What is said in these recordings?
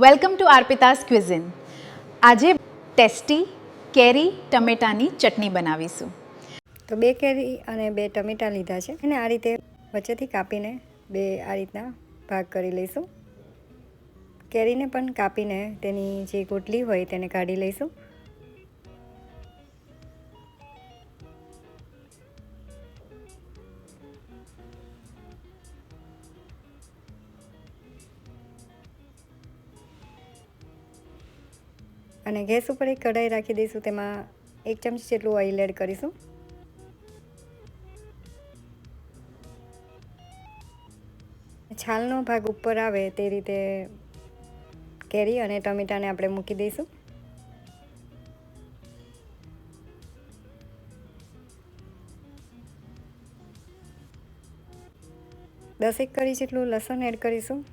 Welcome to Arpita's cuisine. આજે tasty કેરી ટમેટાની ચટણી બનાવીશું. તો 2 કેરી અને 2 ટમેટાં લીધા છે અને આ રીતે વચ્ચેથી કાપીને 2 આ રીતના ભાગ કરી લઈશું. કેરીને પણ કાપીને તેની જે ગોટલી હોય તેને કાઢી લઈશું. અને ગેસ ઉપર એક કઢાઈ રાખી દઈશું. તેમાં 1 ચમચી જેટલું ઓઇલ એડ કરીશું. છાલનો ભાગ ઉપર આવે તે રીતે કેરી અને ટમેટાને આપણે મૂકી દઈશું. દસેક કળી જેટલું લસણ એડ કરીશું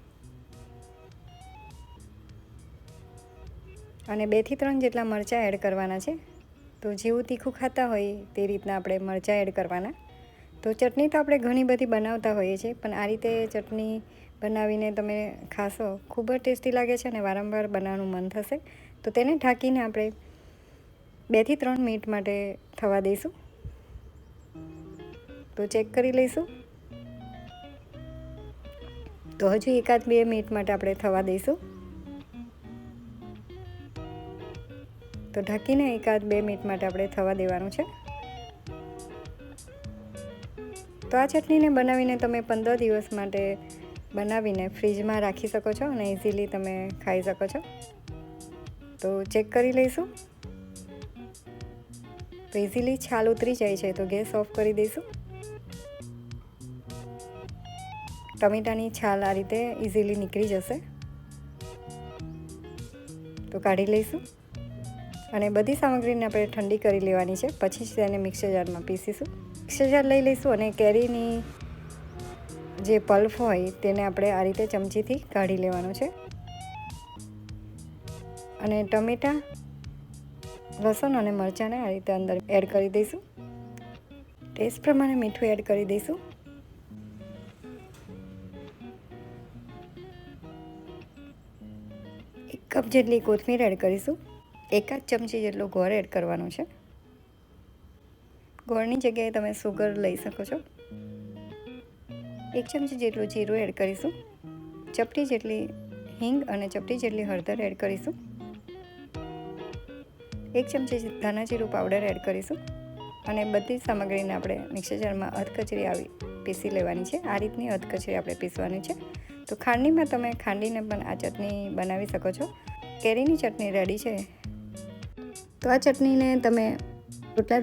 અને 2 થી 3 જેટલા મરચાં એડ કરવાના છે. તો જેવું તીખું ખાતા હોય તે રીતના આપણે મરચાં એડ કરવાના. તો ચટણી તો આપણે ઘણી બધી બનાવતા હોઈએ છીએ, પણ આ રીતે ચટણી બનાવીને તમે ખાશો ખૂબ જ ટેસ્ટી લાગે છે અને વારંવાર બનાવવાનું મન થશે. તો તેને ઢાંકીને આપણે 2 થી 3 મિનિટ માટે થવા દઈશું. તો ચેક કરી લઈશું. તો હજુ 1-2 મિનિટ માટે આપણે થવા દઈશું. તો ઢાંકીને 1-2 મિનિટ માટે આપણે થવા દેવાનું છે. તો આ ચટણીને બનાવીને તમે 15 દિવસ માટે બનાવીને ફ્રીજમાં રાખી શકો છો અને ઇઝીલી તમે ખાઈ શકો છો. તો ચેક કરી લઈશું. તો ઇઝીલી છાલ ઉતરી જાય છે. તો ગેસ ઓફ કરી દઈશું. ટમેટાની છાલ આ રીતે ઇઝીલી નીકળી જશે. તો કાઢી લઈશું અને બધી સામગ્રીને આપણે ઠંડી કરી લેવાની છે. પછી જ તેને મિક્સર જારમાં પીસીશું. મિક્સર જાર લઈ લઈશું અને કેરીની જે પલ્પ હોય તેને આપણે આ રીતે ચમચીથી કાઢી લેવાનું છે. અને ટમેટાં, લસણ અને મરચાંને આ રીતે અંદર એડ કરી દઈશું. ટેસ્ટ પ્રમાણે મીઠું એડ કરી દઈશું. એક કપ જેટલી કોથમીર એડ કરીશું. 1 ચમચી જેટલો ગોળ એડ કરવાનો છે. ગોળની જગ્યાએ તમે સુગર લઈ શકો છો. 1 ચમચી જેટલું જીરું એડ કરીશું. ચપટી જેટલી હિંગ અને ચપટી જેટલી હળદર એડ કરીશું. 1 ચમચી ધાણા જીરું પાવડર એડ કરીશું અને બધી સામગ્રીને આપણે મિક્સર જારમાં અધકચરી આવી પીસી લેવાની છે. આ રીતની અધકચરી આપણે પીસવાની છે. તો ખાંડણીમાં તમે ખાંડીને પણ આ ચટણી બનાવી શકો છો. કેરીની ચટણી રેડી છે. તો આ ચટણીને તમે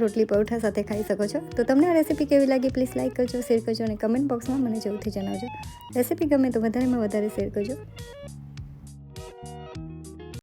રોટલી પરોઠા સાથે ખાઈ શકો છો. તો તમને આ રેસીપી કેવી લાગી પ્લીઝ લાઇક કરજો, શેર કરજો અને કમેન્ટ બોક્સમાં મને જરૂરથી જણાવજો. રેસીપી ગમે તો વધારેમાં વધારે શેર કરજો.